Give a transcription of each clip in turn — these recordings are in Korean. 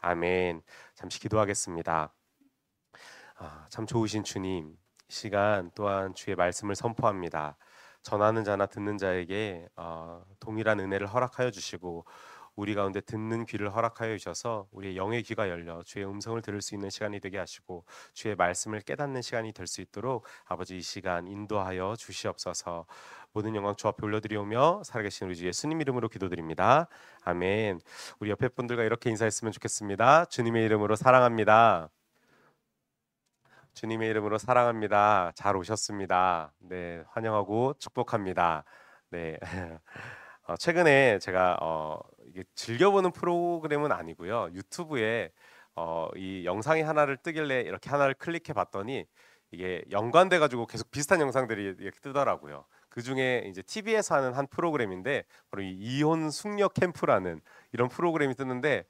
아멘. 잠시 기도하겠습니다. 참 좋으신 주님, 이 시간 또한 주의 말씀을 선포합니다. 전하는 자나 듣는 자에게 동일한 은혜를 허락하여 주시고 우리 가운데 듣는 귀를 허락하여 주셔서 우리의 영의 귀가 열려 주의 음성을 들을 수 있는 시간이 되게 하시고 주의 말씀을 깨닫는 시간이 될 수 있도록 아버지 이 시간 인도하여 주시옵소서. 모든 영광 주 앞에 올려드리오며 살아계신 우리 주 예수님 이름으로 기도드립니다. 아멘. 우리 옆에 분들과 이렇게 인사했으면 좋겠습니다. 주님의 이름으로 사랑합니다. 주님의 이름으로 사랑합니다. 잘 오셨습니다. 네, 환영하고 축복합니다. 네, 최근에 제가 이게 즐겨보는 프로그램은 아니고요. 유튜브에 이 영상이 하나를 뜨길래 이렇게 하나를 클릭해 봤더니 이게 연관돼 가지고 계속 비슷한 영상들이 이렇게 뜨더라고요. 그 중에 이제 TV에서 하는 한 프로그램인데 바로 이 이혼 숙녀 캠프라는 이런 프로그램이 뜨는데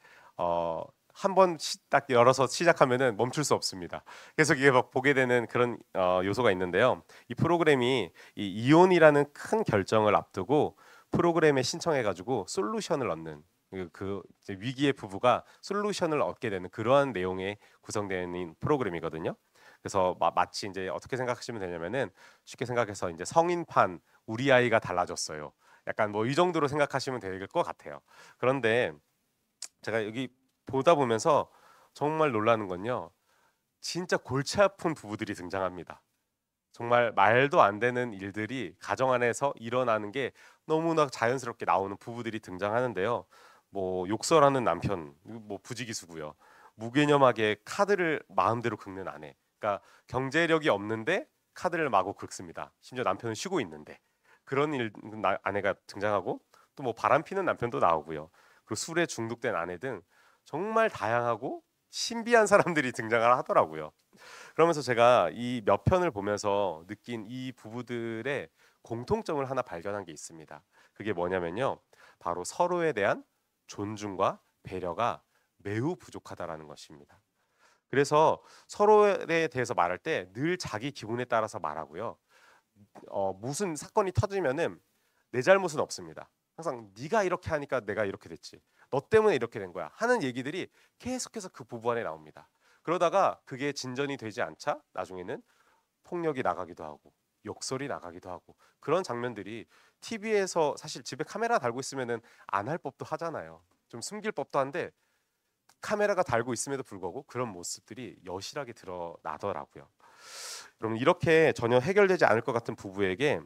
한번 딱 열어서 시작하면은 멈출 수 없습니다. 계속 이게 막 보게 되는 그런 요소가 있는데요. 이 프로그램이 이 이혼이라는 큰 결정을 앞두고 프로그램에 신청해가지고 솔루션을 얻는 그 이제 위기의 부부가 솔루션을 얻게 되는 그러한 내용에 구성되는 프로그램이거든요. 그래서 마치 이제 어떻게 생각하시면 되냐면은 쉽게 생각해서 이제 성인판 우리 아이가 달라졌어요. 약간 뭐 이 정도로 생각하시면 될 것 같아요. 그런데 제가 여기 보다 보면서 정말 놀라는 건요. 진짜 골치 아픈 부부들이 등장합니다. 정말 말도 안 되는 일들이 가정 안에서 일어나는 게 너무나 자연스럽게 나오는 부부들이 등장하는데요. 뭐 욕설하는 남편, 뭐 부지기수고요. 무개념하게 카드를 마음대로 긁는 아내. 그러니까 경제력이 없는데 카드를 마구 긁습니다. 심지어 남편은 쉬고 있는데 그런 아내가 등장하고 또 뭐 바람 피는 남편도 나오고요. 그리고 술에 중독된 아내 등 정말 다양하고 신비한 사람들이 등장을 하더라고요. 그러면서 제가 이 몇 편을 보면서 느낀 이 부부들의 공통점을 하나 발견한 게 있습니다. 그게 뭐냐면요. 바로 서로에 대한 존중과 배려가 매우 부족하다라는 것입니다. 그래서 서로에 대해서 말할 때 늘 자기 기분에 따라서 말하고요. 무슨 사건이 터지면은 내 잘못은 없습니다. 항상 네가 이렇게 하니까 내가 이렇게 됐지. 너 때문에 이렇게 된 거야. 하는 얘기들이 계속해서 그 부부 안에 나옵니다. 그러다가 그게 진전이 되지 않자 나중에는 폭력이 나가기도 하고 욕설이 나가기도 하고 그런 장면들이 TV에서 사실 집에 카메라 달고 있으면은 안 할 법도 하잖아요. 좀 숨길 법도 한데 카메라가 달고 있음에도 불구하고 그런 모습들이 여실하게 드러나더라고요. 그럼 이렇게 전혀 해결되지 않을 것 같은 부부에게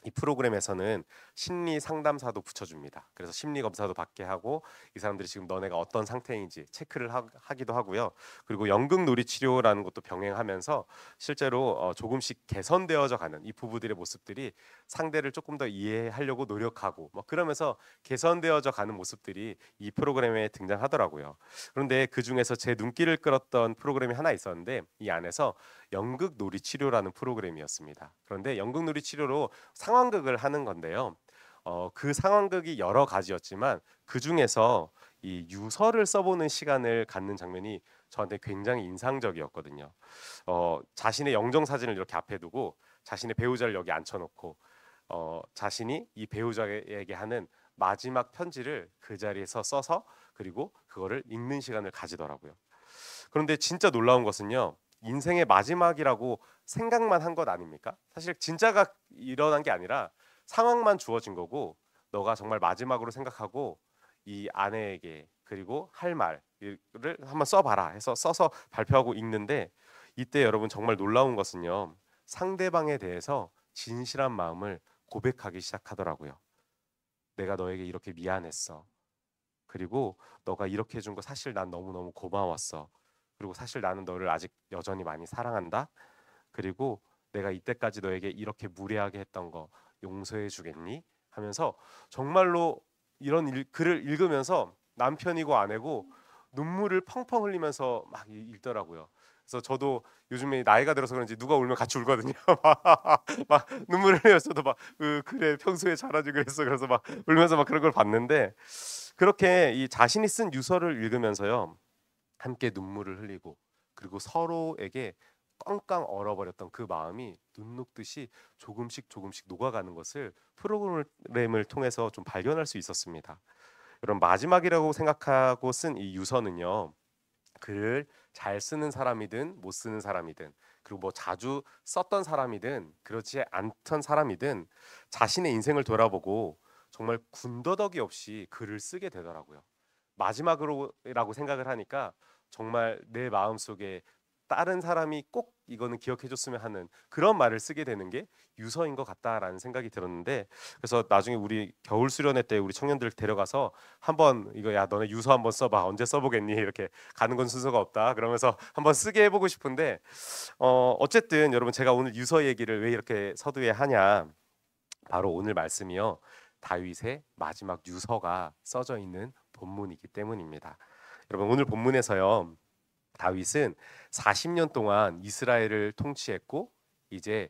이 프로그램에서는 심리 상담사도 붙여줍니다. 그래서 심리 검사도 받게 하고 이 사람들이 지금 너네가 어떤 상태인지 체크를 하기도 하고요. 그리고 연극 놀이 치료라는 것도 병행하면서 실제로 조금씩 개선되어져 가는 이 부부들의 모습들이 상대를 조금 더 이해하려고 노력하고 뭐 그러면서 개선되어져 가는 모습들이 이 프로그램에 등장하더라고요. 그런데 그 중에서 제 눈길을 끌었던 프로그램이 하나 있었는데 이 안에서 연극 놀이 치료라는 프로그램이었습니다. 그런데 연극 놀이 치료로 상황극을 하는 건데요. 그 상황극이 여러 가지였지만 그 중에서 이 유서를 써보는 시간을 갖는 장면이 저한테 굉장히 인상적이었거든요. 자신의 영정 사진을 이렇게 앞에 두고 자신의 배우자를 여기 앉혀놓고 자신이 이 배우자에게 하는 마지막 편지를 그 자리에서 써서 그리고 그거를 읽는 시간을 가지더라고요. 그런데 진짜 놀라운 것은요. 인생의 마지막이라고 생각만 한 것 아닙니까? 사실 진짜가 일어난 게 아니라 상황만 주어진 거고 너가 정말 마지막으로 생각하고 이 아내에게 그리고 할 말을 한번 써봐라 해서 써서 발표하고 읽는데 이때 여러분 정말 놀라운 것은요. 상대방에 대해서 진실한 마음을 고백하기 시작하더라고요. 내가 너에게 이렇게 미안했어. 그리고 너가 이렇게 해준 거 사실 난 너무너무 고마웠어. 그리고 사실 나는 너를 아직 여전히 많이 사랑한다. 그리고 내가 이때까지 너에게 이렇게 무례하게 했던 거 용서해 주겠니? 하면서 정말로 이런 글을 읽으면서 남편이고 아내고 눈물을 펑펑 흘리면서 막 읽더라고요. 그래서 저도 요즘에 나이가 들어서 그런지 누가 울면 같이 울거든요. 막 눈물을 흘렸어도 막 그래 평소에 잘하지 그랬어. 그래서 막 울면서 막 그런 걸 봤는데 그렇게 이 자신이 쓴 유서를 읽으면서요. 함께 눈물을 흘리고 그리고 서로에게 꽝꽝 얼어버렸던 그 마음이 눈 녹듯이 조금씩 조금씩 녹아가는 것을 프로그램을 통해서 좀 발견할 수 있었습니다. 여러분 마지막이라고 생각하고 쓴 이 유서는요. 글을 잘 쓰는 사람이든 못 쓰는 사람이든 그리고 뭐 자주 썼던 사람이든 그렇지 않던 사람이든 자신의 인생을 돌아보고 정말 군더더기 없이 글을 쓰게 되더라고요. 마지막으로라고 생각을 하니까 정말 내 마음속에 다른 사람이 꼭 이거는 기억해 줬으면 하는 그런 말을 쓰게 되는 게 유서인 것 같다라는 생각이 들었는데, 그래서 나중에 우리 겨울 수련회 때 우리 청년들 데려가서 한번 이거 야 너네 유서 한번 써봐, 언제 써보겠니, 이렇게 가는 건 순서가 없다 그러면서 한번 쓰게 해보고 싶은데, 어쨌든 여러분 제가 오늘 유서 얘기를 왜 이렇게 서두에 하냐, 바로 오늘 말씀이요 다윗의 마지막 유서가 써져 있는 본문이기 때문입니다. 여러분 오늘 본문에서요 다윗은 40년 동안 이스라엘을 통치했고 이제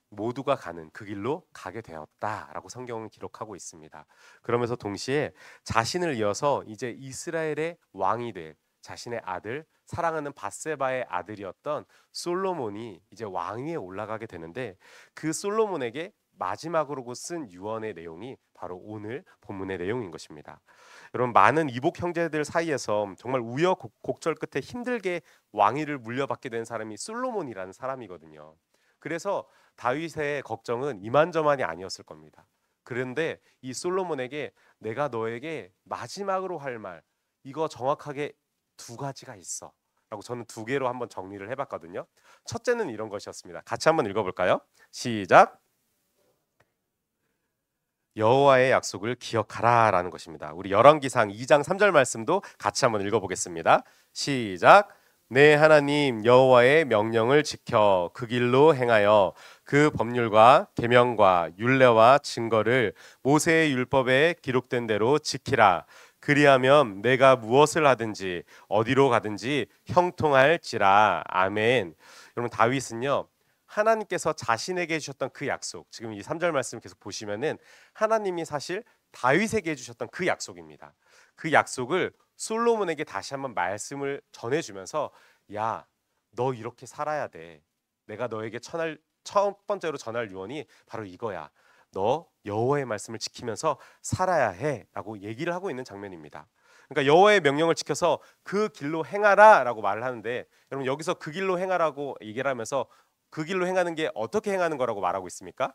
모두가 가는 그 길로 가게 되었다라고 성경은 기록하고 있습니다. 그러면서 동시에 자신을 이어서 이제 이스라엘의 왕이 될 자신의 아들, 사랑하는 밧세바의 아들이었던 솔로몬이 이제 왕위에 올라가게 되는데, 그 솔로몬에게 마지막으로 쓴 유언의 내용이 바로 오늘 본문의 내용인 것입니다. 여러분 많은 이복 형제들 사이에서 정말 우여곡절 끝에 힘들게 왕위를 물려받게 된 사람이 솔로몬이라는 사람이거든요. 그래서 다윗의 걱정은 이만저만이 아니었을 겁니다. 그런데 이 솔로몬에게 내가 너에게 마지막으로 할 말, 이거 정확하게 두 가지가 있어 라고 저는 두 개로 한번 정리를 해봤거든요. 첫째는 이런 것이었습니다. 같이 한번 읽어볼까요? 시작. 여호와의 약속을 기억하라 라는 것입니다. 우리 열왕기상 2장 3절 말씀도 같이 한번 읽어보겠습니다. 시작. 내 하나님 여호와의 명령을 지켜 그 길로 행하여 그 법률과 계명과 율례와 증거를 모세의 율법에 기록된 대로 지키라. 그리하면 내가 무엇을 하든지 어디로 가든지 형통할지라. 아멘. 여러분 다윗은요 하나님께서 자신에게 해주셨던 그 약속, 지금 이 3절 말씀 계속 보시면은 하나님이 사실 다윗에게 해주셨던 그 약속입니다. 그 약속을 솔로몬에게 다시 한번 말씀을 전해주면서 야, 너 이렇게 살아야 돼. 내가 너에게 첫 번째로 전할 유언이 바로 이거야. 너 여호와의 말씀을 지키면서 살아야 해라고 얘기를 하고 있는 장면입니다. 그러니까 여호와의 명령을 지켜서 그 길로 행하라라고 말을 하는데, 여러분 여기서 그 길로 행하라고 얘기를 하면서 그 길로 행하는 게 어떻게 행하는 거라고 말하고 있습니까?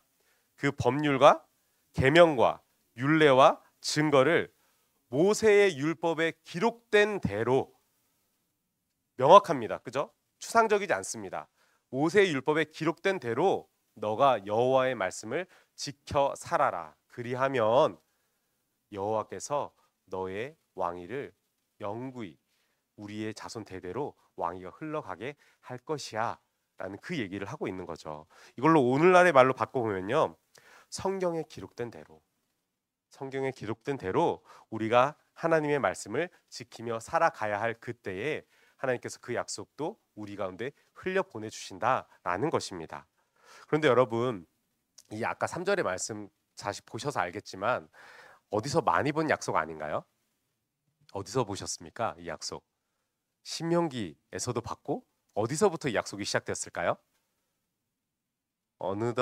그 법률과 계명과 율례와 증거를 모세의 율법에 기록된 대로, 명확합니다. 그죠? 추상적이지 않습니다. 모세의 율법에 기록된 대로 너가 여호와의 말씀을 지켜 살아라. 그리하면 여호와께서 너의 왕위를 영구히 우리의 자손 대대로 왕위가 흘러가게 할 것이야 라는 그 얘기를 하고 있는 거죠. 이걸로 오늘날의 말로 바꿔보면요 성경에 기록된 대로 우리가 하나님의 말씀을 지키며 살아가야 할 그때에 하나님께서 그 약속도 우리 가운데 흘려 보내주신다라는 것입니다. 그런데 여러분 이 아까 3절의 말씀 다시 보셔서 알겠지만 어디서 많이 본 약속 아닌가요? 어디서 보셨습니까? 이 약속 신명기에서도 봤고, 어디서부터 이 약속이 시작됐을까요? 어느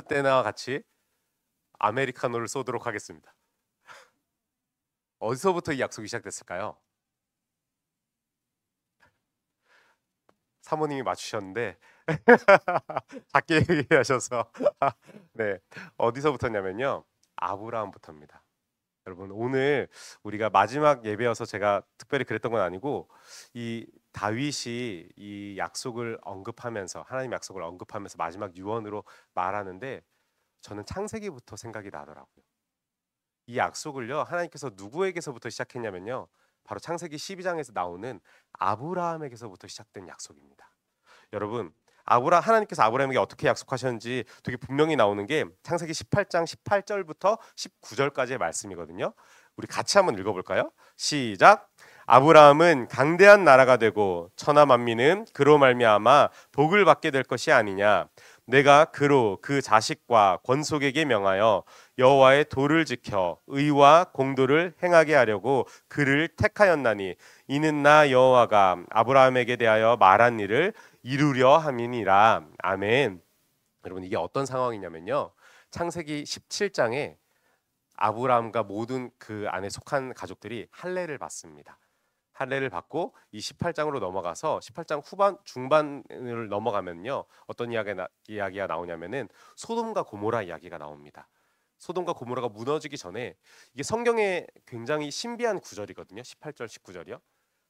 때나 같이 아메리카노를 쏘도록 하겠습니다. 어디서부터 이 약속이 시작됐을까요? 사모님이 맞추셨는데 작게 얘기하셔서 네, 어디서부터냐면요 아브라함부터입니다. 여러분 오늘 우리가 마지막 예배여서 제가 특별히 그랬던 건 아니고, 이 다윗이 이 약속을 언급하면서 하나님 약속을 언급하면서 마지막 유언으로 말하는데 저는 창세기부터 생각이 나더라고요. 이 약속을요 하나님께서 누구에게서부터 시작했냐면요 바로 창세기 12장에서 나오는 아브라함에게서부터 시작된 약속입니다. 여러분 하나님께서 아브라함에게 어떻게 약속하셨는지 되게 분명히 나오는 게 창세기 18장 18절부터 19절까지의 말씀이거든요. 우리 같이 한번 읽어볼까요? 시작. 아브라함은 강대한 나라가 되고 천하 만민은 그로 말미암아 복을 받게 될 것이 아니냐. 내가 그로 그 자식과 권속에게 명하여 여호와의 도를 지켜 의와 공도를 행하게 하려고 그를 택하였나니 이는 나 여호와가 아브라함에게 대하여 말한 일을 이루려 함이니라. 아멘. 여러분 이게 어떤 상황이냐면요 창세기 17장에 아브라함과 모든 그 안에 속한 가족들이 할례를 받습니다. 할례를 받고 이 18장으로 넘어가서 18장 후반 중반을 넘어가면요. 어떤 이야기가 나오냐면은 소돔과 고모라 이야기가 나옵니다. 소돔과 고모라가 무너지기 전에 이게 성경에 굉장히 신비한 구절이거든요. 18절 19절이요.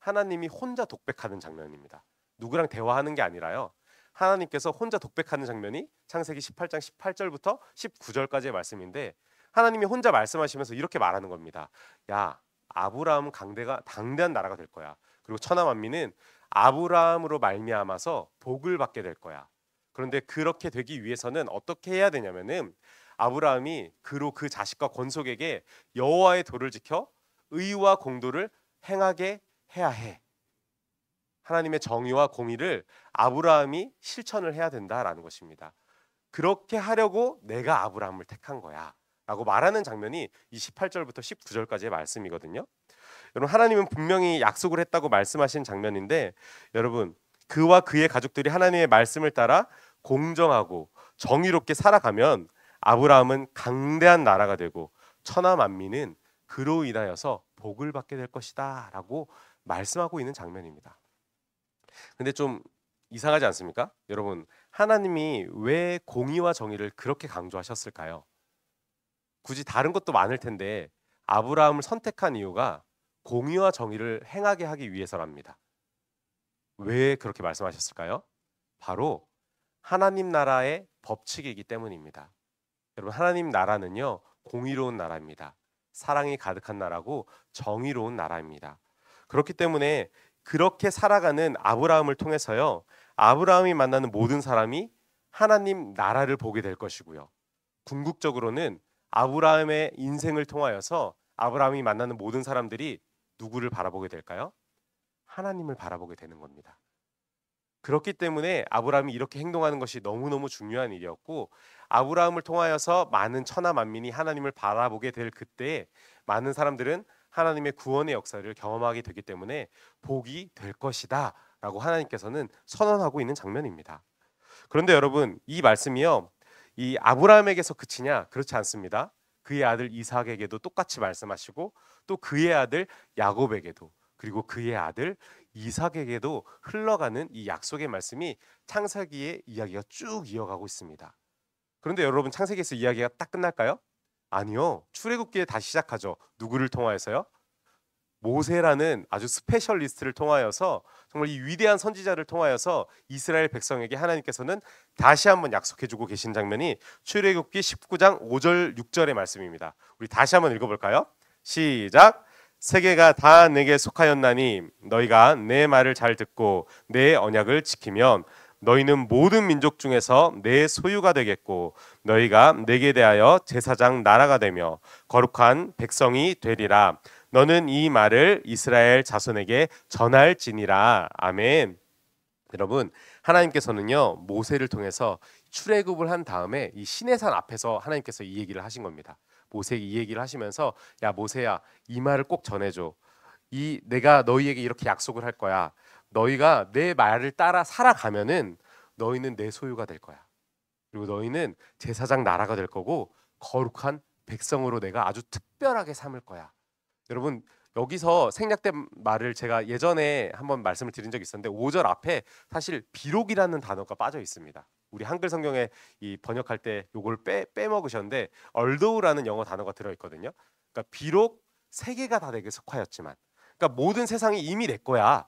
하나님이 혼자 독백하는 장면입니다. 누구랑 대화하는 게 아니라요. 하나님께서 혼자 독백하는 장면이 창세기 18장 18절부터 19절까지의 말씀인데 하나님이 혼자 말씀하시면서 이렇게 말하는 겁니다. 야, 아브라함 강대가 당대한 나라가 될 거야. 그리고 천하 만민은 아브라함으로 말미암아서 복을 받게 될 거야. 그런데 그렇게 되기 위해서는 어떻게 해야 되냐면은 아브라함이 그로 그 자식과 권속에게 여호와의 도를 지켜 의와 공도를 행하게 해야 해. 하나님의 정의와 공의를 아브라함이 실천을 해야 된다라는 것입니다. 그렇게 하려고 내가 아브라함을 택한 거야. 라고 말하는 장면이 이 18절부터 19절까지의 말씀이거든요. 여러분 하나님은 분명히 약속을 했다고 말씀하신 장면인데 여러분 그와 그의 가족들이 하나님의 말씀을 따라 공정하고 정의롭게 살아가면 아브라함은 강대한 나라가 되고 천하 만민은 그로 인하여서 복을 받게 될 것이다 라고 말씀하고 있는 장면입니다. 근데 좀 이상하지 않습니까? 여러분 하나님이 왜 공의와 정의를 그렇게 강조하셨을까요? 굳이 다른 것도 많을 텐데 아브라함을 선택한 이유가 공의와 정의를 행하게 하기 위해서랍니다. 왜 그렇게 말씀하셨을까요? 바로 하나님 나라의 법칙이기 때문입니다. 여러분 하나님 나라는요 공의로운 나라입니다. 사랑이 가득한 나라고 정의로운 나라입니다. 그렇기 때문에 그렇게 살아가는 아브라함을 통해서요 아브라함이 만나는 모든 사람이 하나님 나라를 보게 될 것이고요. 궁극적으로는 아브라함의 인생을 통하여서 아브라함이 만나는 모든 사람들이 누구를 바라보게 될까요? 하나님을 바라보게 되는 겁니다. 그렇기 때문에 아브라함이 이렇게 행동하는 것이 너무너무 중요한 일이었고 아브라함을 통하여서 많은 천하 만민이 하나님을 바라보게 될 그때에 많은 사람들은 하나님의 구원의 역사를 경험하게 되기 때문에 복이 될 것이다 라고 하나님께서는 선언하고 있는 장면입니다. 그런데 여러분 이 말씀이요 이 아브라함에게서 그치냐? 그렇지 않습니다. 그의 아들 이삭에게도 똑같이 말씀하시고 또 그의 아들 야곱에게도 그리고 그의 아들 이삭에게도 흘러가는 이 약속의 말씀이 창세기의 이야기가 쭉 이어가고 있습니다. 그런데 여러분 창세기에서 이야기가 딱 끝날까요? 아니요. 출애굽기에 다시 시작하죠. 누구를 통하여서요? 모세라는 아주 스페셜리스트를 통하여서 정말 이 위대한 선지자를 통하여서 이스라엘 백성에게 하나님께서는 다시 한번 약속해주고 계신 장면이 출애굽기 19장 5절 6절의 말씀입니다. 우리 다시 한번 읽어볼까요? 시작. 세계가 다 내게 속하였나니 너희가 내 말을 잘 듣고 내 언약을 지키면 너희는 모든 민족 중에서 내 소유가 되겠고 너희가 내게 대하여 제사장 나라가 되며 거룩한 백성이 되리라. 너는 이 말을 이스라엘 자손에게 전할지니라. 아멘. 여러분 하나님께서는요 모세를 통해서 출애굽을 한 다음에 이 시내산 앞에서 하나님께서 이 얘기를 하신 겁니다. 모세에게 이 얘기를 하시면서 야 모세야 이 말을 꼭 전해줘. 이 내가 너희에게 이렇게 약속을 할 거야. 너희가 내 말을 따라 살아가면은 너희는 내 소유가 될 거야. 그리고 너희는 제사장 나라가 될 거고 거룩한 백성으로 내가 아주 특별하게 삼을 거야. 여러분 여기서 생략된 말을 제가 예전에 한번 말씀을 드린 적이 있었는데 5절 앞에 사실 비록이라는 단어가 빠져 있습니다. 우리 한글 성경에 이 번역할 때 요걸 빼먹으셨는데 얼도우라는 영어 단어가 들어 있거든요. 그러니까 비록 세계가 다 내게 속하였지만 그러니까 모든 세상이 이미 내 거야.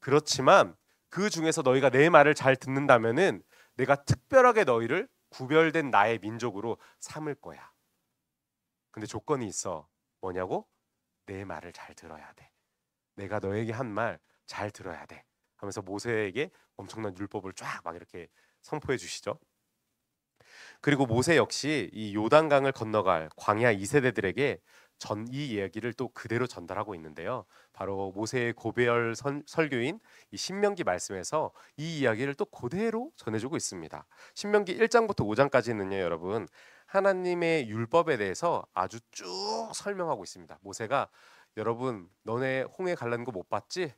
그렇지만 그 중에서 너희가 내 말을 잘 듣는다면은 내가 특별하게 너희를 구별된 나의 민족으로 삼을 거야. 근데 조건이 있어. 뭐냐고? 내 말을 잘 들어야 돼. 내가 너에게 한 말 잘 들어야 돼. 하면서 모세에게 엄청난 율법을 쫙 막 이렇게 선포해 주시죠. 그리고 모세 역시 이 요단강을 건너갈 광야 2세대들에게 이 이야기를 또 그대로 전달하고 있는데요. 바로 모세의 고배열 설교인 이 신명기 말씀에서 이 이야기를 또 그대로 전해주고 있습니다. 신명기 1장부터 5장까지는요, 여러분 하나님의 율법에 대해서 아주 쭉 설명하고 있습니다. 모세가 여러분 너네 홍해 갈라는 거 못 봤지?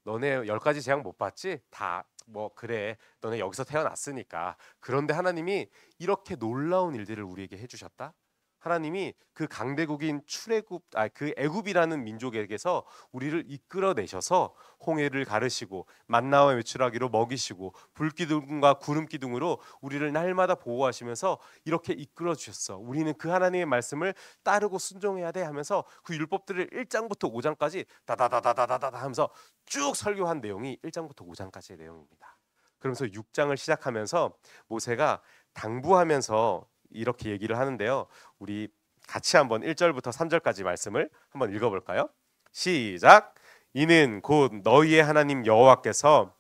너네 10가지 재앙 못 봤지? 다 뭐 그래 너네 여기서 태어났으니까. 그런데 하나님이 이렇게 놀라운 일들을 우리에게 해주셨다. 하나님이 그 강대국인 출애굽 그 애굽이라는 민족에게서 우리를 이끌어내셔서 홍해를 가르시고 만나와 메추라기로 먹이시고 불기둥과 구름기둥으로 우리를 날마다 보호하시면서 이렇게 이끌어 주셨어. 우리는 그 하나님의 말씀을 따르고 순종해야 돼 하면서 그 율법들을 1장부터 5장까지 다다다다다다다 하면서 쭉 설교한 내용이 1장부터 5장까지의 내용입니다. 그러면서 6장을 시작하면서 모세가 당부하면서 이렇게 얘기를 하는데요. 우리 같이 한번 1절부터 3절까지 말씀을 한번 읽어볼까요? 시작. 이는 곧 너희의 하나님 여호와께서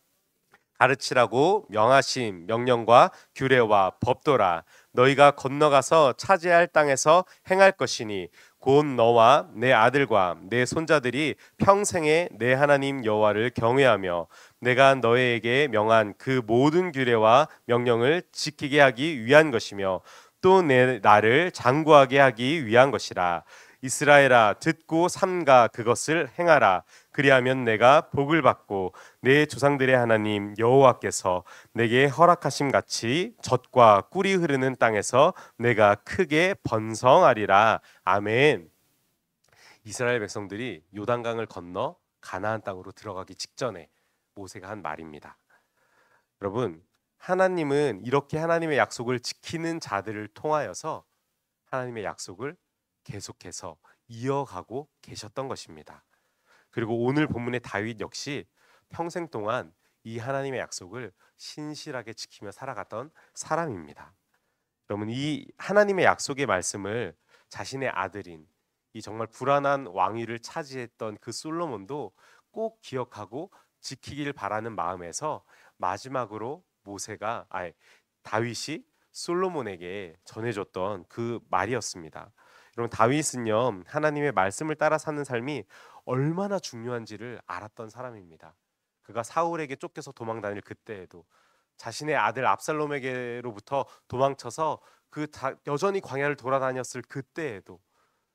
가르치라고 명하신 명령과 규례와 법도라. 너희가 건너가서 차지할 땅에서 행할 것이니 곧 너와 내 아들과 내 손자들이 평생에 내 하나님 여호와를 경외하며 내가 너희에게 명한 그 모든 규례와 명령을 지키게 하기 위한 것이며 또 내 나를 장구하게 하기 위한 것이라. 이스라엘아 듣고 삼가 그것을 행하라. 그리하면 내가 복을 받고 내 조상들의 하나님 여호와께서 내게 허락하심 같이 젖과 꿀이 흐르는 땅에서 내가 크게 번성하리라. 아멘. 이스라엘 백성들이 요단강을 건너 가나안 땅으로 들어가기 직전에 모세가 한 말입니다. 여러분, 하나님은 이렇게 하나님의 약속을 지키는 자들을 통하여서 하나님의 약속을 계속해서 이어가고 계셨던 것입니다. 그리고 오늘 본문의 다윗 역시 평생 동안 이 하나님의 약속을 신실하게 지키며 살아갔던 사람입니다. 여러분, 이 하나님의 약속의 말씀을 자신의 아들인 이 정말 불안한 왕위를 차지했던 그 솔로몬도 꼭 기억하고 지키길 바라는 마음에서 마지막으로 다윗이 솔로몬에게 전해줬던 그 말이었습니다. 여러분, 다윗은요 하나님의 말씀을 따라 사는 삶이 얼마나 중요한지를 알았던 사람입니다. 그가 사울에게 쫓겨서 도망 다닐 그때에도 자신의 아들 압살롬에게로부터 도망쳐서 여전히 광야를 돌아다녔을 그때에도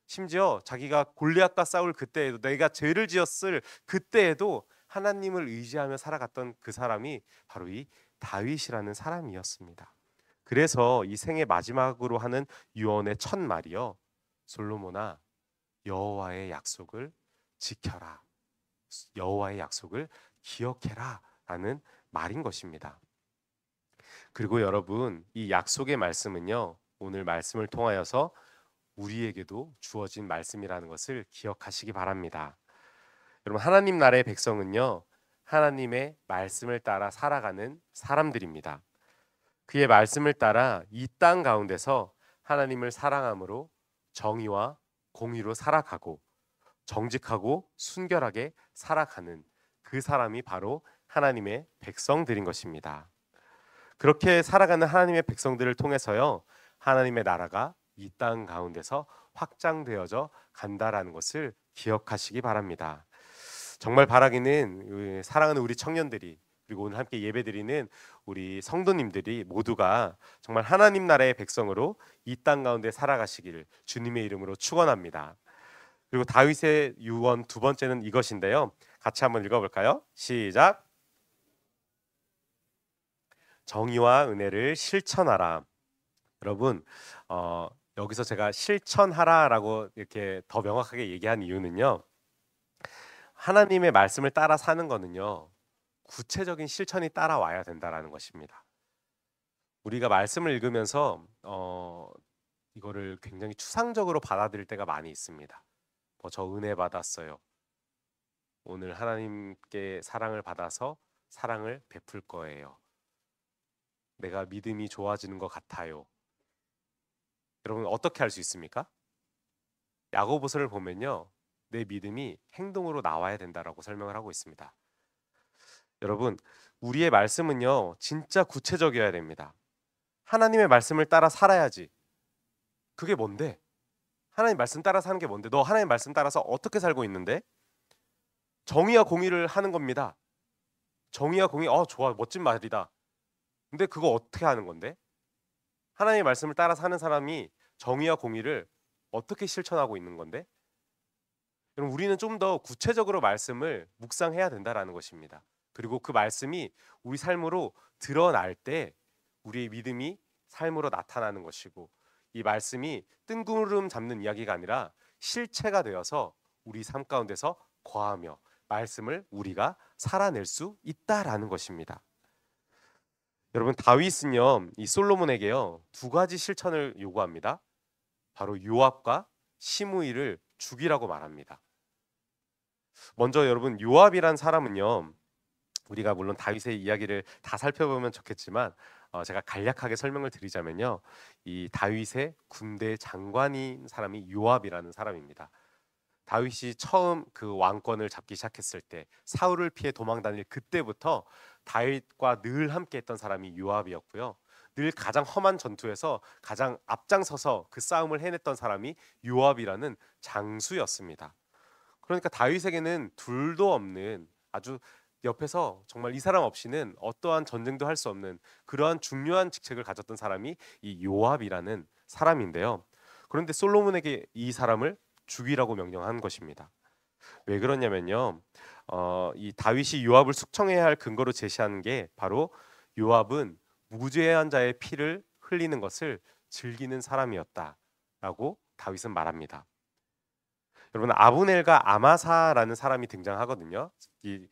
심지어 자기가 골리앗과 싸울 그때에도 내가 죄를 지었을 그때에도 하나님을 의지하며 살아갔던 그 사람이 바로 이 다윗이라는 사람이었습니다. 그래서 이 생의 마지막으로 하는 유언의 첫 말이요, 솔로몬아 여호와의 약속을 지켜라, 여호와의 약속을 기억해라 라는 말인 것입니다. 그리고 여러분, 이 약속의 말씀은요 오늘 말씀을 통하여서 우리에게도 주어진 말씀이라는 것을 기억하시기 바랍니다. 여러분, 하나님 나라의 백성은요 하나님의 말씀을 따라 살아가는 사람들입니다. 그의 말씀을 따라 이 땅 가운데서 하나님을 사랑함으로 정의와 공의로 살아가고 정직하고 순결하게 살아가는 그 사람이 바로 하나님의 백성들인 것입니다. 그렇게 살아가는 하나님의 백성들을 통해서요 하나님의 나라가 이 땅 가운데서 확장되어져 간다라는 것을 기억하시기 바랍니다. 정말 바라기는 사랑하는 우리 청년들이, 그리고 오늘 함께 예배드리는 우리 성도님들이 모두가 정말 하나님 나라의 백성으로 이 땅 가운데 살아가시기를 주님의 이름으로 축원합니다. 그리고 다윗의 유언 두 번째는 이것인데요, 같이 한번 읽어볼까요? 시작. 정의와 은혜를 실천하라. 여러분, 여기서 제가 실천하라라고 이렇게 더 명확하게 얘기한 이유는요, 하나님의 말씀을 따라 사는 거는요 구체적인 실천이 따라와야 된다라는 것입니다. 우리가 말씀을 읽으면서 이거를 굉장히 추상적으로 받아들일 때가 많이 있습니다. 저 은혜 받았어요. 오늘 하나님께 사랑을 받아서 사랑을 베풀 거예요. 내가 믿음이 좋아지는 것 같아요. 여러분, 어떻게 할 수 있습니까? 야고보서를 보면요 내 믿음이 행동으로 나와야 된다라고 설명을 하고 있습니다. 여러분, 우리의 말씀은요 진짜 구체적이어야 됩니다. 하나님의 말씀을 따라 살아야지. 그게 뭔데? 하나님 말씀 따라 사는 게 뭔데? 너 하나님 말씀 따라서 어떻게 살고 있는데? 정의와 공의를 하는 겁니다. 정의와 공의, 좋아, 멋진 말이다. 근데 그거 어떻게 하는 건데? 하나님의 말씀을 따라 사는 사람이 정의와 공의를 어떻게 실천하고 있는 건데? 그럼 우리는 좀 더 구체적으로 말씀을 묵상해야 된다라는 것입니다. 그리고 그 말씀이 우리 삶으로 드러날 때 우리의 믿음이 삶으로 나타나는 것이고, 이 말씀이 뜬구름 잡는 이야기가 아니라 실체가 되어서 우리 삶 가운데서 거하며 말씀을 우리가 살아낼 수 있다라는 것입니다. 여러분, 다윗은요, 이 솔로몬에게요, 두 가지 실천을 요구합니다. 바로 요압과 시므이를 죽이라고 말합니다. 먼저 여러분, 요압이란 사람은요, 우리가 물론 다윗의 이야기를 다 살펴보면 좋겠지만 제가 간략하게 설명을 드리자면요, 이 다윗의 군대 장관인 사람이 요압이라는 사람입니다. 다윗이 처음 그 왕권을 잡기 시작했을 때, 사울을 피해 도망 다닐 그때부터 다윗과 늘 함께했던 사람이 요압이었고요. 늘 가장 험한 전투에서 가장 앞장서서 그 싸움을 해냈던 사람이 요압이라는 장수였습니다. 그러니까 다윗에게는 둘도 없는, 아주 옆에서 정말 이 사람 없이는 어떠한 전쟁도 할 수 없는 그러한 중요한 직책을 가졌던 사람이 이 요압이라는 사람인데요. 그런데 솔로몬에게 이 사람을 죽이라고 명령한 것입니다. 왜 그러냐면요, 이 다윗이 요압을 숙청해야 할 근거로 제시하는 게 바로 요압은 무죄한 자의 피를 흘리는 것을 즐기는 사람이었다라고 다윗은 말합니다. 여러분, 아브넬과 아마사라는 사람이 등장하거든요. 이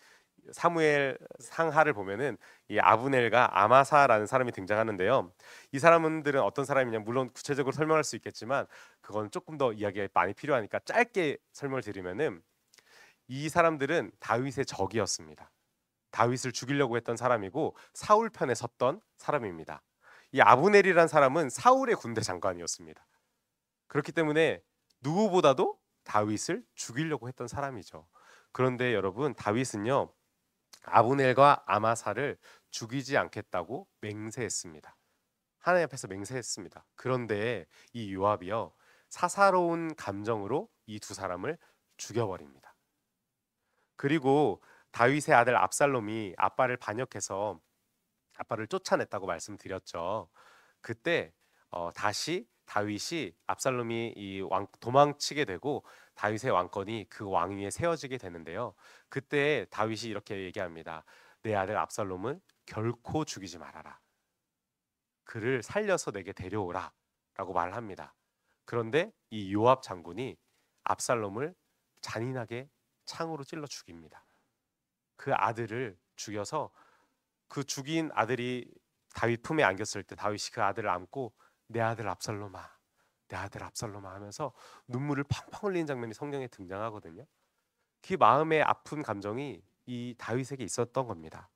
사무엘 상하를 보면은 이 아브넬과 아마사라는 사람이 등장하는데요. 이 사람들은 어떤 사람이냐, 물론 구체적으로 설명할 수 있겠지만 그건 조금 더 이야기가 많이 필요하니까 짧게 설명을 드리면은, 이 사람들은 다윗의 적이었습니다. 다윗을 죽이려고 했던 사람이고 사울 편에 섰던 사람입니다. 이 아브넬이란 사람은 사울의 군대 장관이었습니다. 그렇기 때문에 누구보다도 다윗을 죽이려고 했던 사람이죠. 그런데 여러분, 다윗은요, 아브넬과 아마사를 죽이지 않겠다고 맹세했습니다. 하나님 앞에서 맹세했습니다. 그런데 이 요압이요, 사사로운 감정으로 이 두 사람을 죽여버립니다. 그리고 다윗의 아들 압살롬이 아빠를 반역해서 아빠를 쫓아냈다고 말씀드렸죠. 그때 다시 다윗이, 압살롬이 도망치게 되고 다윗의 왕권이 그 왕 위에 세워지게 되는데요. 그때 다윗이 이렇게 얘기합니다. 내 아들 압살롬은 결코 죽이지 말아라. 그를 살려서 내게 데려오라 라고 말을 합니다. 그런데 이 요압 장군이 압살롬을 잔인하게 창으로 찔러 죽입니다. 그 아들을 죽여서, 그 죽인 아들이 다윗 품에 안겼을 때 다윗이 그 아들을 안고 내 아들 압살롬아, 내 아들 압살롬아 하면서 눈물을 팡팡 흘리는 장면이 성경에 등장하거든요. 그 마음의 아픈 감정이 이 다윗에게 있었던 겁니다.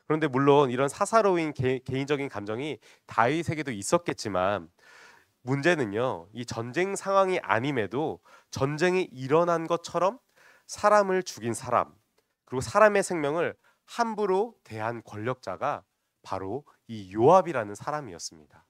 그런데 물론 이런 사사로운 개인적인 감정이 다윗에게도 있었겠지만, 문제는요, 이 전쟁 상황이 아님에도 전쟁이 일어난 것처럼 사람을 죽인 사람, 그리고 사람의 생명을 함부로 대한 권력자가 바로 이 요압이라는 사람이었습니다.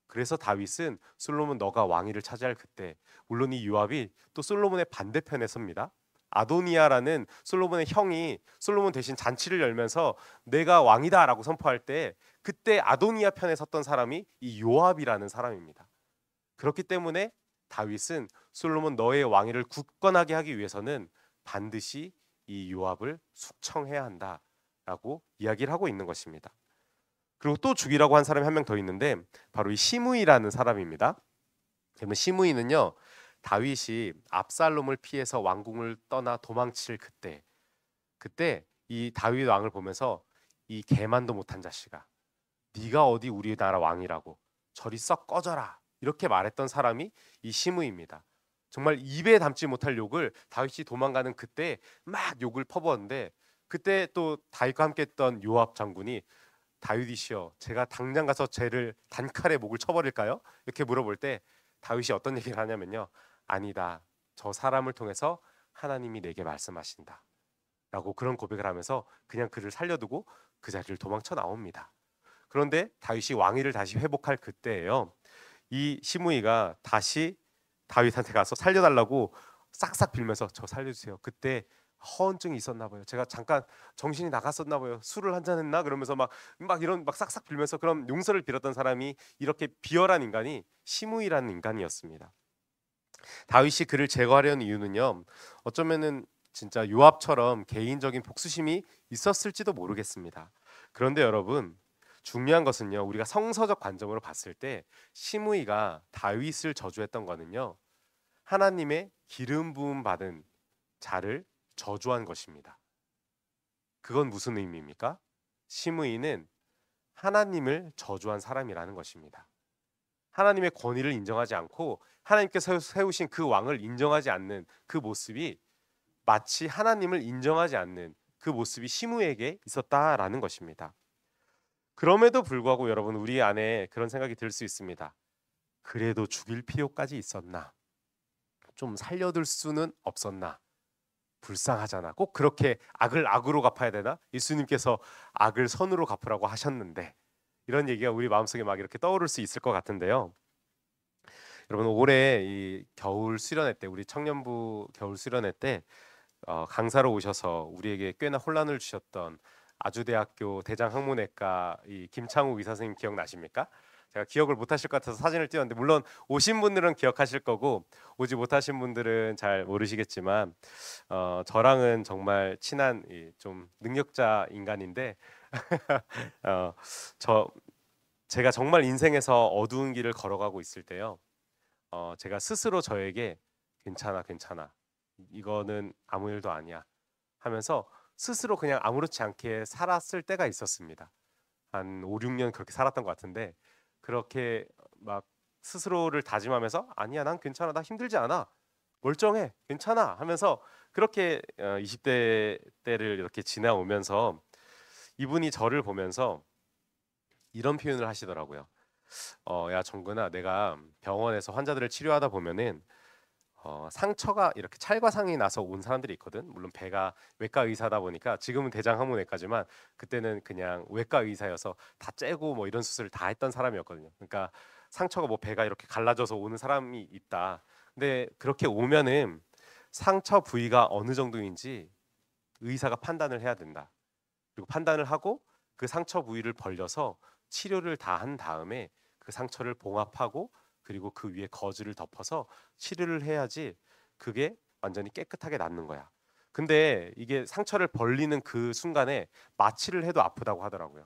그래서 다윗은 솔로몬 너가 왕위를 차지할 그때, 물론 이 요압이 또 솔로몬의 반대편에 섭니다. 아도니아라는 솔로몬의 형이 솔로몬 대신 잔치를 열면서 내가 왕이다라고 선포할 때, 그때 아도니아 편에 섰던 사람이 이 요압이라는 사람입니다. 그렇기 때문에 다윗은 솔로몬 너의 왕위를 굳건하게 하기 위해서는 반드시 이 요압을 숙청해야 한다라고 이야기를 하고 있는 것입니다. 그리고 또 죽이라고 한 사람이 한 명 더 있는데 바로 이 시므이라는 사람입니다. 그러면 시므이는요, 다윗이 압살롬을 피해서 왕궁을 떠나 도망칠 그때 이 다윗 왕을 보면서 이 개만도 못한 자식아, 네가 어디 우리나라 왕이라고, 저리 썩 꺼져라, 이렇게 말했던 사람이 이 시므이입니다. 정말 입에 담지 못할 욕을 다윗이 도망가는 그때 막 욕을 퍼부었는데, 그때 또 다윗과 함께했던 요압 장군이 다윗이시여, 제가 당장 가서 쟤를 단칼에 목을 쳐버릴까요? 이렇게 물어볼 때 다윗이 어떤 얘기를 하냐면요, 아니다, 저 사람을 통해서 하나님이 내게 말씀하신다 라고 그런 고백을 하면서 그냥 그를 살려두고 그 자리를 도망쳐 나옵니다. 그런데 다윗이 왕위를 다시 회복할 그때예요, 이 시므이가 다시 다윗한테 가서 살려달라고 싹싹 빌면서 저 살려주세요, 그때 허언증이 있었나 봐요, 제가 잠깐 정신이 나갔었나 봐요, 술을 한잔 했나, 그러면서 막 이런 막 싹싹 빌면서 그런 용서를 빌었던 사람이, 이렇게 비열한 인간이 시므이라는 인간이었습니다. 다윗이 그를 제거하려는 이유는요, 어쩌면은 진짜 요압처럼 개인적인 복수심이 있었을지도 모르겠습니다. 그런데 여러분, 중요한 것은요. 우리가 성서적 관점으로 봤을 때 시므이가 다윗을 저주했던 거는요. 하나님의 기름 부음 받은 자를 저주한 것입니다. 그건 무슨 의미입니까? 시므이는 하나님을 저주한 사람이라는 것입니다. 하나님의 권위를 인정하지 않고 하나님께서 세우신 그 왕을 인정하지 않는 그 모습이 마치 하나님을 인정하지 않는 그 모습이 시므에게 있었다라는 것입니다. 그럼에도 불구하고 여러분 우리 안에 그런 생각이 들 수 있습니다. 그래도 죽일 필요까지 있었나? 좀 살려둘 수는 없었나? 불쌍하잖아. 꼭 그렇게 악을 악으로 갚아야 되나? 예수님께서 악을 선으로 갚으라고 하셨는데 이런 얘기가 우리 마음속에 막 이렇게 떠오를 수 있을 것 같은데요. 여러분 올해 이 겨울 수련회 때 우리 청년부 겨울 수련회 때 강사로 오셔서 우리에게 꽤나 혼란을 주셨던 아주대학교 대장학문외과 이 김창우 의사 선생님 기억나십니까? 제가 기억을 못하실 것 같아서 사진을 띄웠는데 물론 오신 분들은 기억하실 거고 오지 못하신 분들은 잘 모르시겠지만 저랑은 정말 친한 좀 능력자 인간인데 어, 저 제가 정말 인생에서 어두운 길을 걸어가고 있을 때요. 제가 스스로 저에게 괜찮아, 괜찮아. 이거는 아무 일도 아니야. 하면서 스스로 그냥 아무렇지 않게 살았을 때가 있었습니다. 한 5, 6년 그렇게 살았던 것 같은데 그렇게 막 스스로를 다짐하면서 아니야, 난 괜찮아. 나 힘들지 않아. 멀쩡해. 괜찮아. 하면서 그렇게 20대 때를 이렇게 지나오면서 이분이 저를 보면서 이런 표현을 하시더라고요. 야 정근아, 내가 병원에서 환자들을 치료하다 보면은 상처가 이렇게 찰과상이 나서 온 사람들이 있거든. 물론 배가 외과 의사다 보니까 지금은 대장학문외과지만 그때는 그냥 외과 의사여서 다 째고 뭐 이런 수술을 다 했던 사람이었거든요. 그러니까 상처가 뭐 배가 이렇게 갈라져서 오는 사람이 있다. 근데 그렇게 오면은 상처 부위가 어느 정도인지 의사가 판단을 해야 된다. 그리고 판단을 하고 그 상처 부위를 벌려서 치료를 다 한 다음에 그 상처를 봉합하고 그리고 그 위에 거즈를 덮어서 치료를 해야지 그게 완전히 깨끗하게 낫는 거야. 근데 이게 상처를 벌리는 그 순간에 마취를 해도 아프다고 하더라고요.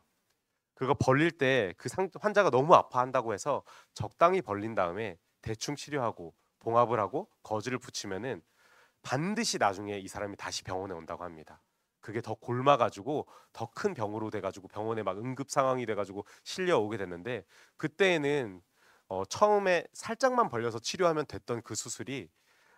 그거 벌릴 때 그 환자가 너무 아파한다고 해서 적당히 벌린 다음에 대충 치료하고 봉합을 하고 거즈를 붙이면은 반드시 나중에 이 사람이 다시 병원에 온다고 합니다. 그게 더 골마가지고 더 큰 병으로 돼가지고 병원에 막 응급 상황이 돼가지고 실려오게 됐는데 그때에는 처음에 살짝만 벌려서 치료하면 됐던 그 수술이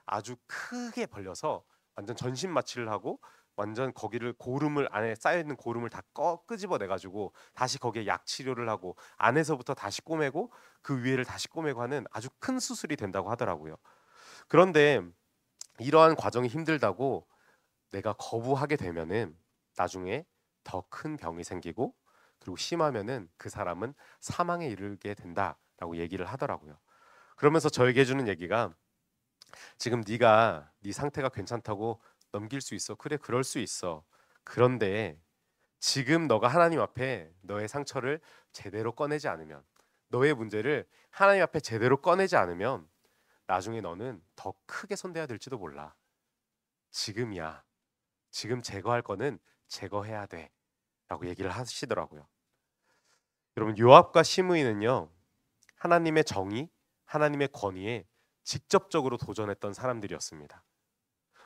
아주 크게 벌려서 완전 전신 마취를 하고 완전 거기를 고름을 안에 쌓여 있는 고름을 다 끄집어 내 가지고 다시 거기에 약 치료를 하고 안에서부터 다시 꼬매고 그 위에를 다시 꼬매고 하는 아주 큰 수술이 된다고 하더라고요. 그런데 이러한 과정이 힘들다고 내가 거부하게 되면은 나중에 더 큰 병이 생기고 그리고 심하면은 그 사람은 사망에 이르게 된다라고 얘기를 하더라고요. 그러면서 저에게 해주는 얘기가 지금 네가 네 상태가 괜찮다고 넘길 수 있어. 그래, 그럴 수 있어. 그런데 지금 너가 하나님 앞에 너의 상처를 제대로 꺼내지 않으면 너의 문제를 하나님 앞에 제대로 꺼내지 않으면 나중에 너는 더 크게 손대야 될지도 몰라. 지금이야. 지금 제거할 거는 제거해야 돼. 라고 얘기를 하시더라고요. 여러분 요압과 시므이는요. 하나님의 정의, 하나님의 권위에 직접적으로 도전했던 사람들이었습니다.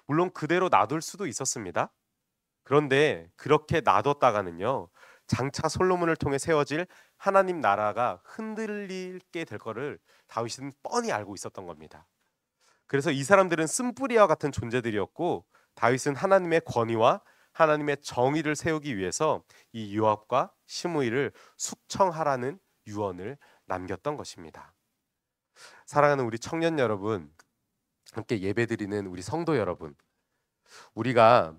물론 그대로 놔둘 수도 있었습니다. 그런데 그렇게 놔뒀다가는요. 장차 솔로몬을 통해 세워질 하나님 나라가 흔들리게 될 거를 다윗은 뻔히 알고 있었던 겁니다. 그래서 이 사람들은 쓴뿌리와 같은 존재들이었고 다윗은 하나님의 권위와 하나님의 정의를 세우기 위해서 이 요압과 시므이를 숙청하라는 유언을 남겼던 것입니다. 사랑하는 우리 청년 여러분, 함께 예배드리는 우리 성도 여러분, 우리가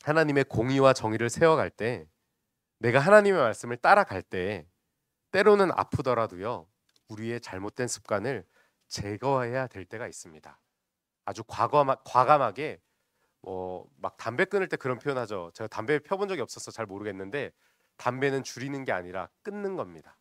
하나님의 공의와 정의를 세워갈 때 내가 하나님의 말씀을 따라갈 때 때로는 아프더라도요. 우리의 잘못된 습관을 제거해야 될 때가 있습니다. 아주 과감하게 막 담배 끊을 때 그런 표현하죠. 제가 담배 펴본 적이 없어서 잘 모르겠는데 담배는 줄이는 게 아니라 끊는 겁니다.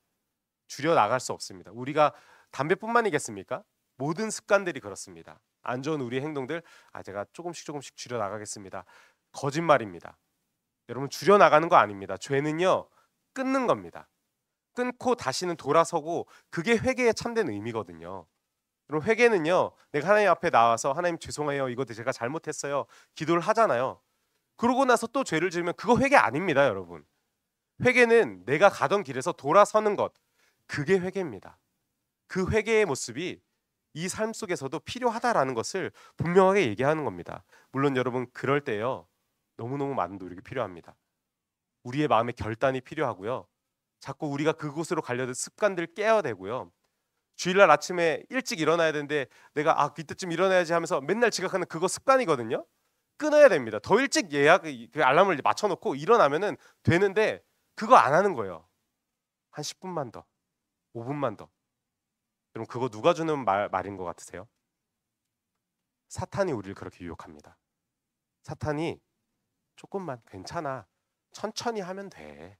줄여 나갈 수 없습니다. 우리가 담배뿐만이겠습니까? 모든 습관들이 그렇습니다. 안 좋은 우리 행동들 제가 조금씩 줄여 나가겠습니다. 거짓말입니다. 여러분 줄여 나가는 거 아닙니다. 죄는요 끊는 겁니다. 끊고 다시는 돌아서고, 그게 회개의 참된 의미거든요. 그럼 회개는요, 내가 하나님 앞에 나와서 하나님 죄송해요, 이거 제가 잘못했어요, 기도를 하잖아요. 그러고 나서 또 죄를 지으면 그거 회개 아닙니다, 여러분. 회개는 내가 가던 길에서 돌아서는 것, 그게 회개입니다. 그 회개의 모습이 이 삶 속에서도 필요하다라는 것을 분명하게 얘기하는 겁니다. 물론 여러분, 그럴 때요, 너무너무 많은 노력이 필요합니다. 우리의 마음의 결단이 필요하고요, 자꾸 우리가 그곳으로 가려던 습관들을 깨야 되고요, 주일날 아침에 일찍 일어나야 되는데 내가 이때쯤 일어나야지 하면서 맨날 지각하는 그거 습관이거든요. 끊어야 됩니다. 더 일찍 그 알람을 맞춰놓고 일어나면은 되는데, 그거 안 하는 거예요. 한 10분만 더, 5분만 더. 그럼 그거 누가 주는 말인 것 같으세요? 사탄이 우리를 그렇게 유혹합니다. 사탄이 조금만 괜찮아, 천천히 하면 돼,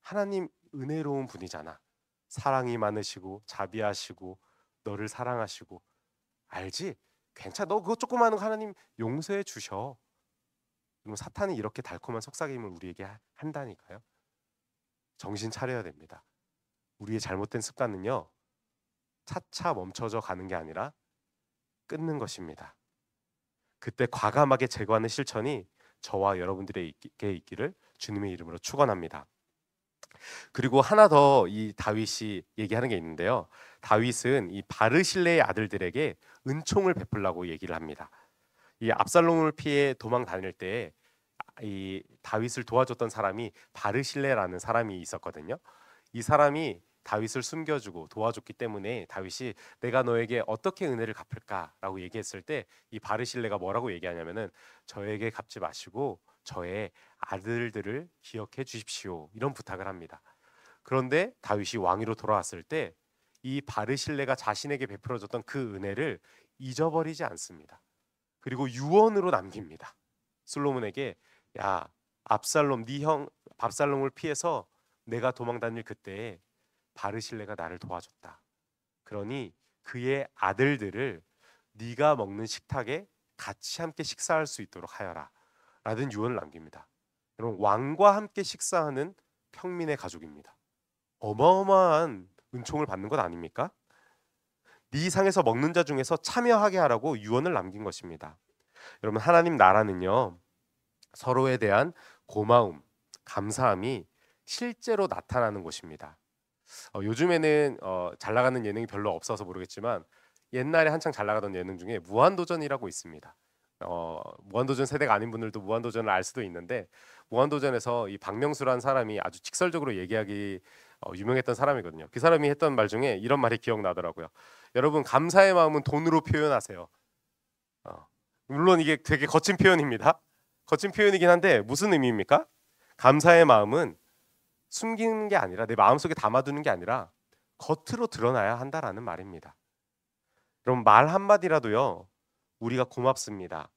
하나님 은혜로운 분이잖아, 사랑이 많으시고 자비하시고 너를 사랑하시고, 알지? 괜찮아, 너 그거 조그마한 거 하나님 용서해 주셔. 그럼 사탄이 이렇게 달콤한 속삭임을 우리에게 한다니까요. 정신 차려야 됩니다. 우리의 잘못된 습관은요, 차차 멈춰져 가는 게 아니라 끊는 것입니다. 그때 과감하게 제거하는 실천이 저와 여러분들에게 있기를 주님의 이름으로 축원합니다. 그리고 하나 더 이 다윗이 얘기하는 게 있는데요, 다윗은 이 바르실레의 아들들에게 은총을 베풀라고 얘기를 합니다. 이 압살롬을 피해 도망 다닐 때 이 다윗을 도와줬던 사람이 바르실레라는 사람이 있었거든요. 이 사람이 다윗을 숨겨주고 도와줬기 때문에 다윗이 내가 너에게 어떻게 은혜를 갚을까라고 얘기했을 때, 이 바르실레가 뭐라고 얘기하냐면은 저에게 갚지 마시고 저의 아들들을 기억해 주십시오, 이런 부탁을 합니다. 그런데 다윗이 왕위로 돌아왔을 때 이 바르실레가 자신에게 베풀어줬던 그 은혜를 잊어버리지 않습니다. 그리고 유언으로 남깁니다. 솔로몬에게, 야, 압살롬, 네 형 압살롬을 피해서 내가 도망 다닐 그때에 바르실레가 나를 도와줬다. 그러니 그의 아들들을 네가 먹는 식탁에 같이 함께 식사할 수 있도록 하여라, 라는 유언을 남깁니다. 여러분, 왕과 함께 식사하는 평민의 가족입니다. 어마어마한 은총을 받는 것 아닙니까? 네 상에서 먹는 자 중에서 참여하게 하라고 유언을 남긴 것입니다. 여러분, 하나님 나라는요, 서로에 대한 고마움, 감사함이 실제로 나타나는 곳입니다. 요즘에는 잘 나가는 예능이 별로 없어서 모르겠지만, 옛날에 한창 잘 나가던 예능 중에 무한도전이라고 있습니다. 무한도전 세대가 아닌 분들도 무한도전을 알 수도 있는데, 무한도전에서 이 박명수라는 사람이 아주 직설적으로 얘기하기 유명했던 사람이거든요. 그 사람이 했던 말 중에 이런 말이 기억나더라고요. 여러분, 감사의 마음은 돈으로 표현하세요. 물론 이게 되게 거친 표현입니다. 거친 표현이긴 한데 무슨 의미입니까? 감사의 마음은 숨기는 게 아니라, 내 마음속에 담아두는 게 아니라 겉으로 드러나야 한다라는 말입니다. 그럼 말 한마디라도요, 우리가 고맙습니다,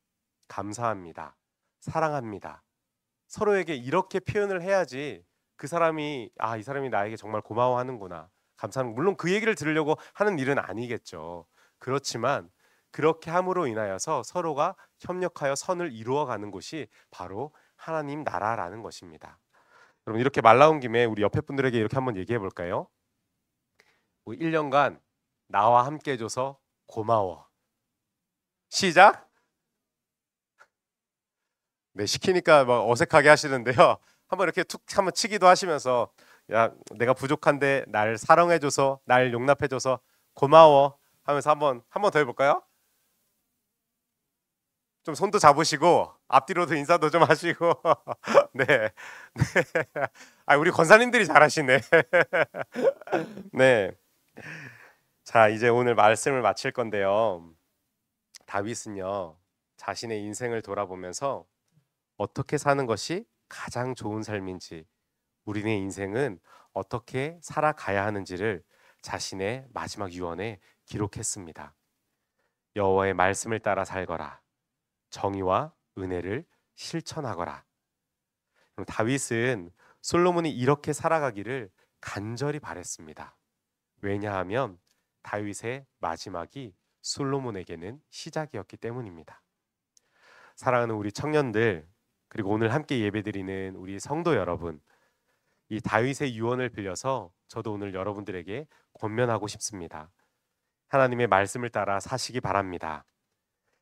감사합니다, 사랑합니다, 서로에게 이렇게 표현을 해야지 그 사람이 이 사람이 나에게 정말 고마워하는구나, 감사하는, 물론 그 얘기를 들으려고 하는 일은 아니겠죠. 그렇지만 그렇게 함으로 인하여서 서로가 협력하여 선을 이루어가는 곳이 바로 하나님 나라라는 것입니다. 여러분, 이렇게 말 나온 김에 우리 옆에 분들에게 이렇게 한번 얘기해 볼까요? 1년간 나와 함께 해줘서 고마워. 시작. 네, 시키니까 막 어색하게 하시는데요, 한번 이렇게 툭 한번 치기도 하시면서, 야, 내가 부족한데 날 사랑해줘서, 날 용납해줘서 고마워 하면서 한번 더 해볼까요? 좀 손도 잡으시고 앞뒤로도 인사도 좀 하시고 네, 네. 우리 권사님들이 잘하시네. 네. 자, 이제 오늘 말씀을 마칠 건데요, 다윗은요, 자신의 인생을 돌아보면서 어떻게 사는 것이 가장 좋은 삶인지, 우리의 인생은 어떻게 살아가야 하는지를 자신의 마지막 유언에 기록했습니다. 여호와의 말씀을 따라 살거라, 정의와 은혜를 실천하거라. 다윗은 솔로몬이 이렇게 살아가기를 간절히 바랬습니다. 왜냐하면 다윗의 마지막이 솔로몬에게는 시작이었기 때문입니다. 사랑하는 우리 청년들, 그리고 오늘 함께 예배드리는 우리 성도 여러분, 이 다윗의 유언을 빌려서 저도 오늘 여러분들에게 권면하고 싶습니다. 하나님의 말씀을 따라 사시기 바랍니다.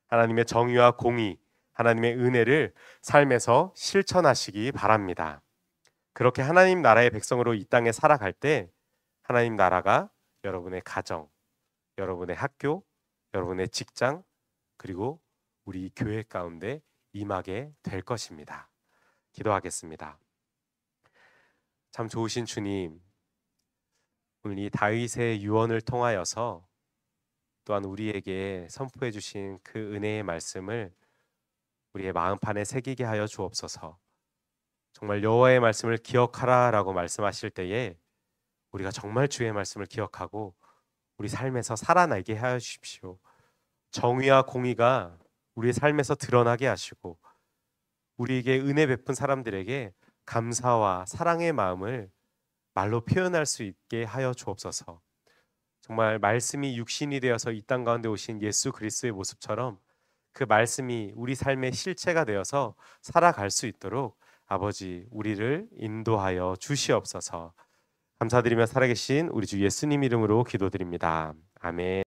하나님의 정의와 공의, 하나님의 은혜를 삶에서 실천하시기 바랍니다. 그렇게 하나님 나라의 백성으로 이 땅에 살아갈 때 하나님 나라가 여러분의 가정, 여러분의 학교, 여러분의 직장, 그리고 우리 교회 가운데 임하게 될 것입니다. 기도하겠습니다. 참 좋으신 주님, 오늘 이 다윗의 유언을 통하여서 또한 우리에게 선포해 주신 그 은혜의 말씀을 우리의 마음판에 새기게 하여 주옵소서. 정말 여호와의 말씀을 기억하라라고 말씀하실 때에 우리가 정말 주의 말씀을 기억하고 우리 삶에서 살아나게 하여 주십시오. 정의와 공의가 우리의 삶에서 드러나게 하시고 우리에게 은혜 베푼 사람들에게 감사와 사랑의 마음을 말로 표현할 수 있게 하여 주옵소서. 정말 말씀이 육신이 되어서 이 땅 가운데 오신 예수 그리스도의 모습처럼 그 말씀이 우리 삶의 실체가 되어서 살아갈 수 있도록 아버지 우리를 인도하여 주시옵소서. 감사드리며 살아계신 우리 주 예수님 이름으로 기도드립니다. 아멘.